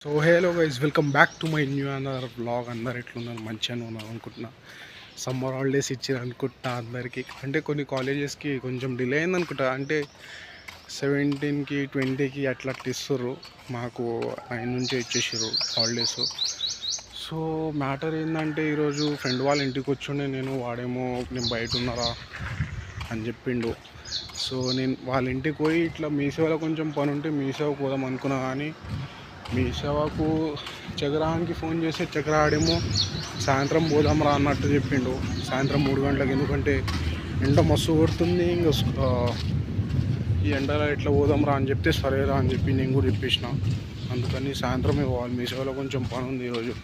So hello guys, welcome back to my new another vlog. అందరు ఎట్లున్నారు? మంచిగానే ఉన్నారు అనుకుంటున్నా. సమ్మర్ హాలిడేస్ ఇచ్చారు అనుకుంటున్నా అందరికీ. అంటే కొన్ని కాలేజెస్కి కొంచెం డిలే అయింది అనుకుంటా. అంటే 17కి 20కి అట్లా ఇస్తుర్రు. మాకు 9 నుంచి ఇచ్చేసారు హాలిడేస్. సో మ్యాటర్ ఏంటంటే, ఈరోజు ఫ్రెండ్ వాళ్ళ ఇంటికి వచ్చుండే వాడేమో నేను బయట ఉన్నారా అని చెప్పిండు. సో నేను వాళ్ళ ఇంటికి పోయి ఇట్లా మీ సేవలో కొంచెం పని ఉంటే మీ సేవకు పోదాం అనుకున్నా. కానీ మీ సేవకు చక్రానికి ఫోన్ చేస్తే చక్రాడేమో సాయంత్రం పోదాం రా అన్నట్టు చెప్పిండు. సాయంత్రం 3 గంటలకు. ఎందుకంటే ఎండ మస్తు కొడుతుంది. ఇంకా ఈ ఎండలో ఎట్లా పోదాం రా అని చెప్తే సరేరా అని చెప్పి నేను కూడా చెప్పేసిన. అందుకని సాయంత్రమే పోవాలి. మీ సేవలో కొంచెం పని ఉంది ఈరోజు.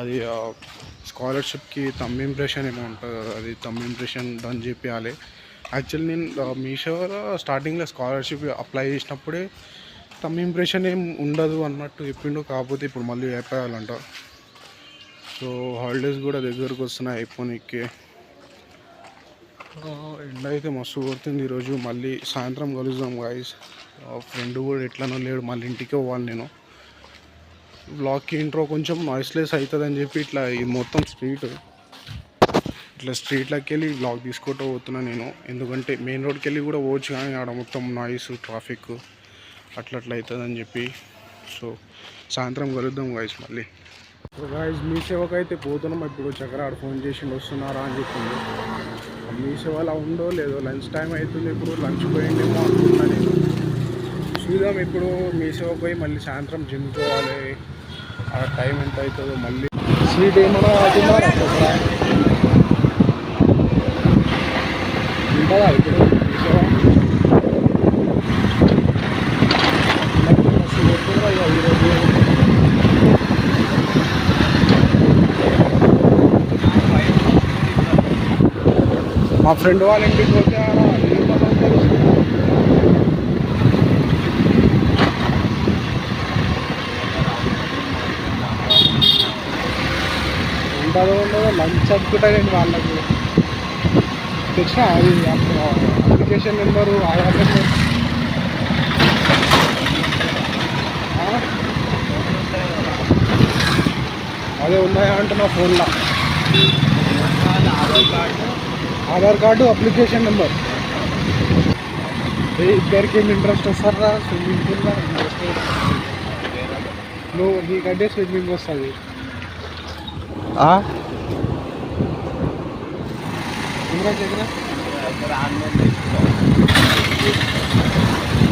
అది స్కాలర్షిప్కి తమ్ ఇంప్రెషన్ ఏమో ఉంటుంది కదా, అది తమ్ ఇంప్రెషన్ డన్ చేయాలి. యాక్చువల్లీ నేను మీ సేవలో స్టార్టింగ్లో స్కాలర్షిప్ అప్లై చేసినప్పుడే తమ్ ఇంప్రెషన్ ఏం ఉండదు అన్నట్టు చెప్పిండు. కాకపోతే ఇప్పుడు మళ్ళీ అయిపోయాలంట. సో హాలిడేస్ కూడా దగ్గరకు వస్తున్నాయి అయిపోయినకే. ఎండ అయితే మస్తు కొడుతుంది ఈరోజు. మళ్ళీ సాయంత్రం కలుద్దాం గాయస్. ఫ్రెండ్ కూడా ఎట్లనో లేడు, మళ్ళీ ఇంటికే పోవాలి నేను. బ్లాగ్కి ఇంట్రో కొంచెం నాయిస్లెస్ అవుతుందని చెప్పి ఇట్లా ఈ మొత్తం ఇట్లా స్ట్రీట్లోకి వెళ్ళి బ్లాగ్ తీసుకుంటూ పోతున్నాను నేను. ఎందుకంటే మెయిన్ రోడ్కి వెళ్ళి కూడా పోవచ్చు, కానీ ఆడ మొత్తం నాయిస్ ట్రాఫిక్ అట్లా అవుతుందని చెప్పి. సో సాయంత్రం కలుద్దాం గాయస్ మళ్ళీ. సో గాయస్, మీ సేవకు అయితే పోతున్నాం. ఇప్పుడు చక్రాడు ఫోన్ చేసి వస్తున్నారా అని చెప్పింది. మీ సేవలో ఉండో లేదో, లంచ్ టైం అవుతుంది. ఇప్పుడు లంచ్ పోయిండేమో అనుకుంటున్నా నేను. చూద్దాం. ఇప్పుడు మీ సేవ పోయి మళ్ళీ సాయంత్రం జిమ్ పోవాలి. ఆ టైం ఎంత అవుతుందో మళ్ళీ. స్వీట్ ఏమన్నా అవుతున్నారా ఉంటుందా ఇప్పుడు మీ సేవ? ఈరోజు మా ఫ్రెండ్ వాళ్ళ ఇంటికి పోతే ఉంటుందో ఉండదో లంచ్ అనుకుంటా. నేను వాళ్ళకి తెచ్చిన అది అప్లికేషన్ నెంబరు, ఆధార్ నెంబర్ అదే ఉన్నాయా అంటే నా ఫోన్లో ఆధార్ కార్డు, అప్లికేషన్ నెంబర్. ఇద్దరికి ఏమి ఇంట్రెస్ట్ వస్తారా స్విమ్మింగ్ పూల్లో? ఇంట్రెస్ట్ నువ్వు నీకంటే స్విమ్మింగ్ వస్తుంది.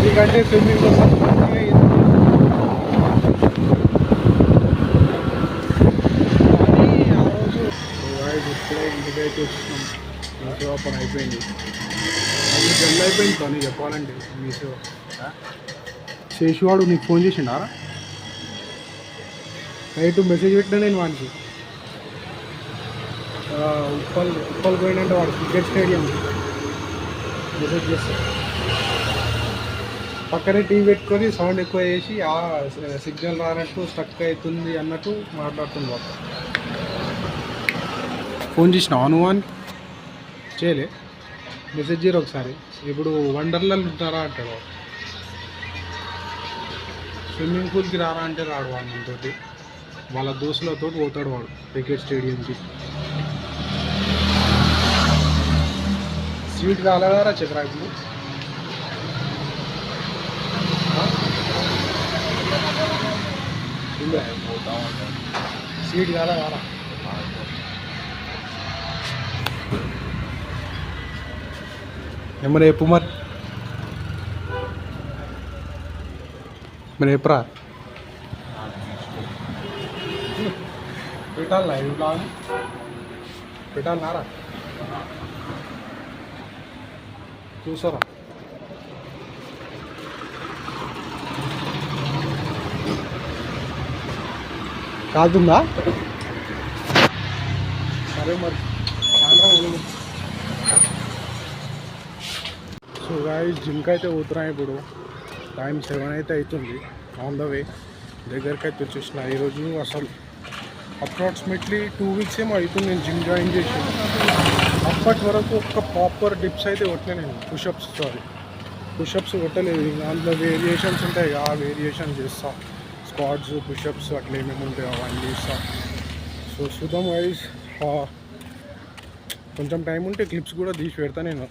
నీకంటే స్విమ్మింగ్ వస్తుంది. ఇప్పుడే ఇంటికైతే వచ్చినాం. మీ సేవ పని అయిపోయింది. అది జల్లు అయిపోయింది పని చెప్పాలంటే. మీ సేవ శేషువాడు నీకు ఫోన్ చేసిండా? నైట్ మెసేజ్ పెట్టినా నేను వానికి. ఉప్పల్ పోయినంటే వాడు క్రికెట్ స్టేడియం మెసేజ్ చేస్తాడు. పక్కనే టీవీ పెట్టుకొని సౌండ్ ఎక్కువ చేసి సిగ్నల్ రానట్టు స్టక్ అవుతుంది అన్నట్టు మాట్లాడుతుంది వాడు. ఫోన్ చేసినావా నువ్వు అని? చేయలే. మెసేజ్ చేయరు ఒకసారి. ఇప్పుడు వండర్లలో ఉంటారా అంటాడు. స్విమ్మింగ్ పూల్కి రారా అంటే రాడు వాడు. మనతోటి వాళ్ళ దోస్తులతో పోతాడు వాడు క్రికెట్ స్టేడియంకి. సీట్ కాలేదారా చక్రాకు? సీట్ కాలేదారా? ఏమన్నా చెప్పు మరి ఎప్పురా పెట్టాలా? ఈ బ్లాగ్ పెట్టాలన్నారా? చూసారా? కాదుందా? సరే మరి సాయంత్రం. సో గాయస్, జిమ్కి అయితే పోతున్నాయి. ఇప్పుడు టైం 7 అయితే అవుతుంది. ఆన్ ద వే దగ్గరికి అయితే వచ్చేసిన. ఈరోజు అసలు అప్రాక్సిమేట్లీ 2 వీక్స్ ఏమో అవుతుంది నేను జిమ్ జాయిన్ చేసి. అప్పటి వరకు ఒక్క ప్రాపర్ డిప్స్ అయితే కొట్టినా నేను. పుషప్స్ కొట్టలేదు. అందులో వేరియేషన్స్ ఉంటాయి, ఆ వేరియేషన్ చేస్తా. స్క్వాడ్స్ పుషప్స్ అట్లా ఏమేమి ఉంటాయో అవన్నీ చేస్తా. సో చూద్దాం గైస్, కొంచెం టైం ఉంటే క్లిప్స్ కూడా తీసి పెడతా నేను.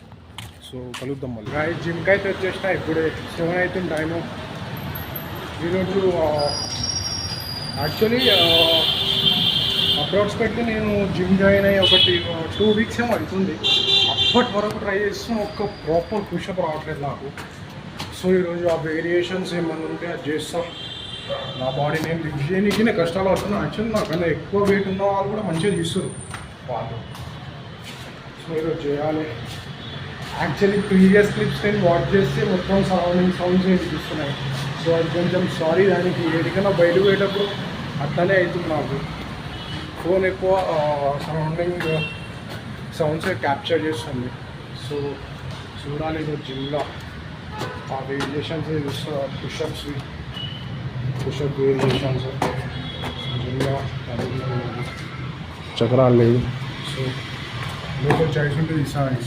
సో కలుద్దాం మళ్ళీ. గైస్ జిమ్కి అయితే వచ్చేసిన, ఇప్పుడే 7 అవుతుంది టైము. ఈరోజు యాక్చువల్లీ అప్రాక్సిమేట్లీ నేను జిమ్ జాయిన్ అయ్యి ఒకటి 2 వీక్స్ ఏమో అవుతుంది. అప్పటి వరకు ట్రై చేస్తున్న ఒక్క ప్రాపర్ పుషప్ రావట్లేదు నాకు. సో ఈరోజు ఆ వేరియేషన్స్ ఏమన్నా ఉంటే అది చేస్తాం. నా బాడీ నేను లిఫ్ట్ చేయడానికి నేను కష్టాలు పడుతున్నాను. యాక్చువల్లీ నాకన్నా ఎక్కువ వెయిట్ ఉన్న వాళ్ళు కూడా మంచిగా తీస్తారు వాళ్ళు. సో ఈరోజు చేయాలి. యాక్చువల్లీ ప్రీవియస్ క్లిప్స్ నేను వాచ్ చేస్తే మొత్తం సరౌండింగ్ సౌండ్స్ వినిపిస్తున్నాయి. సో అది కొంచెం సారీ, దానికి ఏడికైనా బయటకు పోయేటప్పుడు అట్లనే అవుతుంది నాకు. ఫోన్ ఎక్కువ సరౌండింగ్ సౌండ్స్ క్యాప్చర్ చేస్తుంది. సో చూడాలి ఈరోజు జిమ్లో ఆ వేరియేషన్స్ చూస్తా, పుషప్ వేరియేషన్స్ జిమ్లో చక్రాలు లేదు. సో లోపల చాయిస్ ఉంటే ఈసారి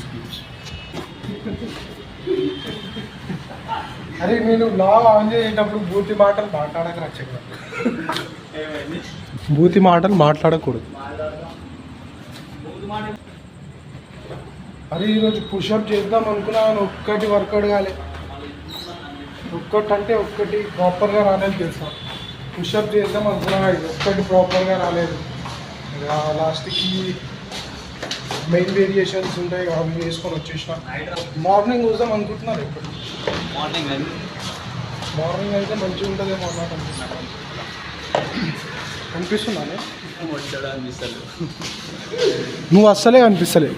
అరే నేను లాగ్ ఆన్ చేసేటప్పుడు బూతి మాటలు మాట్లాడక చక్రం, బూతి మాటలు మాట్లాడకూడదు. అరే ఈరోజు పుషప్ చేద్దాం అనుకున్నాను, ఒక్కటి వర్కౌట్ కాలే. ఒక్కటి ప్రాపర్గా రాలేదు తెలుసా. పుషప్ చేద్దాం అనుకున్నా, ఇది ఒక్కటి ప్రాపర్గా రాలేదు. లాస్ట్కి మెయిన్ వేరియేషన్స్ ఉంటాయి అవి వేసుకొని వచ్చేసిన. మార్నింగ్ చూద్దాం అనుకుంటున్నారు. ఎప్పుడు మార్నింగ్ అయితే మంచిగా ఉంటుందేమో అన్నట్టు అనిపిస్తున్నాను. నువ్వు అస్సలే అనిపిస్తలే.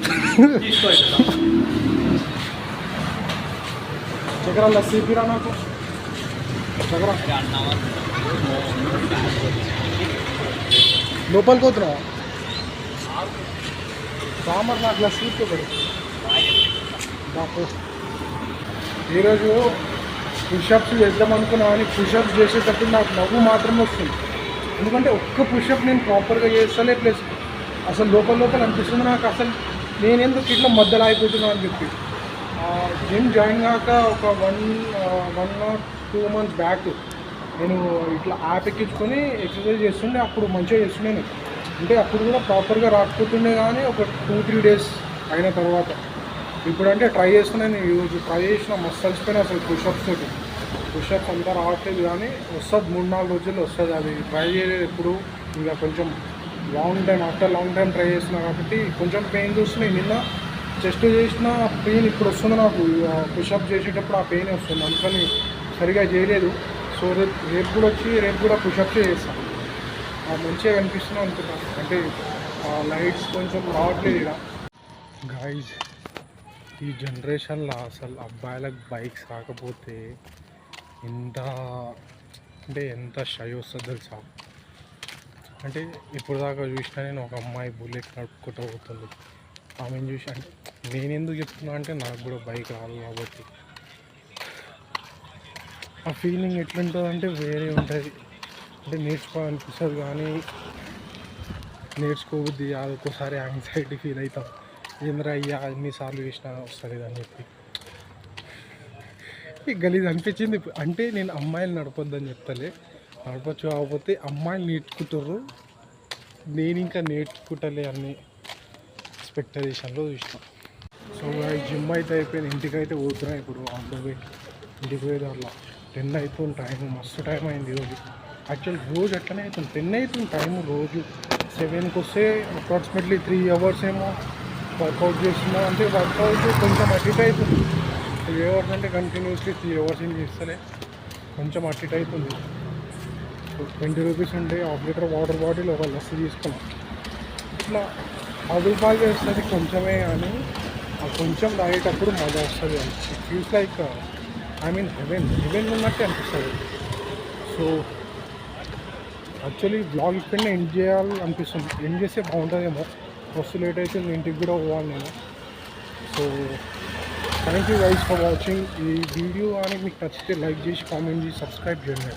చక్రాల లస్సీపిరా నాకు. చక్ర లోపలికి పోతున్నావా? సామర్ నాకు ఇలా స్లీప్ పడి నాకు. ఈరోజు పుషప్స్ చేద్దాం అనుకున్నా కానీ పుషప్స్ చేసేటప్పుడు నాకు నవ్వు మాత్రమే వస్తుంది. ఎందుకంటే ఒక్క పుషప్ నేను ప్రాపర్గా చేస్తలే. ప్లస్ అసలు లోపల అనిపిస్తుంది నాకు, అసలు నేను ఎందుకు ఇట్లా మధ్యలో అయిపోతున్నా అని చెప్పి. జిమ్ జాయిన్ కాక ఒక 1 or 2 months బ్యాక్ నేను ఇట్లా యాప్ ఎక్కించుకొని ఎక్సర్సైజ్ చేస్తుండే. అప్పుడు మంచిగా చేస్తుండే నేను. అంటే అప్పుడు కూడా ప్రాపర్గా రాకపోతుండే, కానీ ఒక 2-3 days అయిన తర్వాత ఇప్పుడు అంటే ట్రై చేస్తున్నాను. ఈరోజు ట్రై చేసిన మస్తు కలిసిపోయినా అసలు పుషప్స్ అంతా రావట్లేదు, కానీ వస్తుంది 3-4 రోజుల్లో వస్తుంది. అది ట్రై చేయలేదు ఎప్పుడు. ఇంకా కొంచెం ఆఫ్టర్ లాంగ్ టైం ట్రై చేస్తున్నా కాబట్టి కొంచెం పెయిన్ చూస్తున్నాయి. నిన్న చెస్ట్ చేసిన పెయిన్ ఇప్పుడు వస్తుంది నాకు. పుషప్ చేసేటప్పుడు ఆ పెయిన్ వస్తుంది, అందుకని సరిగా చేయలేదు. సో రేపు కూడా పుషప్స్ చేస్తాను. మంచిగా కనిపిస్తున్నా అనుకుంటాను. అంటే లైట్స్ కొంచెం రావట్లేదు ఇలా. గాయ్స్ ఈ జనరేషన్లో అసలు అబ్బాయిలకు బైక్స్ రాకపోతే ఎంత షై వస్తుంది తెలుసా. అంటే ఇప్పుడు దాకా చూసినా నేను ఒక అమ్మాయి బుల్లెట్ నడుపుకుంటూ పోతుంది. ఆమెను చూసి అంటే నేను ఎందుకు చెప్తున్నా అంటే నాకు కూడా బైక్ రాదు కాబట్టి ఆ ఫీలింగ్ ఎట్లుంటుంది అంటే వేరే ఉంటుంది. అంటే నేర్చుకోవాలనిపిస్తుంది కానీ నేర్చుకోవద్ది. అది ఒక్కోసారి యాంగ్జైటీ ఫీల్ అవుతాం. ఏంద్రా అయ్యా ఎన్నిసార్లు వేసినా వస్తుంది అని చెప్పి గలీజ్ అనిపించింది. అంటే నేను అమ్మాయిలు నడపొద్దని చెప్తలే, నడపచ్చు. కాకపోతే అమ్మాయిలు నేర్చుకుంటారు, నేను ఇంకా నేర్చుకుంటలే అన్ని ఎక్స్పెక్టేషన్లో చూసిన. సో జిమ్ అయితే అయిపోయింది, ఇంటికైతే పోతున్నా ఇప్పుడు. ఆన్ ద వే ఇంటికి పోయేదాల్లో 10 అవుతుంది టైం. మస్తు టైం అయింది ఈరోజు. యాక్చువల్ రోజు ఎట్లనే అవుతుంది, 10 అవుతుంది టైం. రోజు 7కి వస్తే అప్రాక్సిమేట్లీ 3 hours ఏమో వర్కౌట్ చేస్తున్నా. అంటే వర్కౌట్ కొంచెం అటు అవుతుంది. 3 hours అంటే కంటిన్యూస్లీ 3 hours ఏం చేస్తలే, కొంచెం అటు అవుతుంది. 20 rupees ఉంటే ½ లీటర్ వాటర్ బాటిల్ ఒక లస్సీ తీసుకున్నాం. ఇట్లా అదుపాలు చేస్తుంది కొంచెమే, కానీ ఆ కొంచెం తాగేటప్పుడు మజా వస్తుంది. ఇట్ ఫీల్స్ లైక్ హెవెన్ ఉన్నట్టే అనిపిస్తుంది. సో యాక్చువల్లీ బ్లాగ్ ఇక్కడనే ఎండ్ చేయాలి అనిపిస్తుంది. ఎండ్ చేస్తే బాగుంటుందేమో. మస్తు లేట్ అయితే ఇంటికి కూడా పోవాలి నేను. So thank you guys for watching. ఈ వీడియో కానీ మీకు నచ్చితే లైక్ చేసి కామెంట్ చేసి సబ్స్క్రైబ్ చేయండి.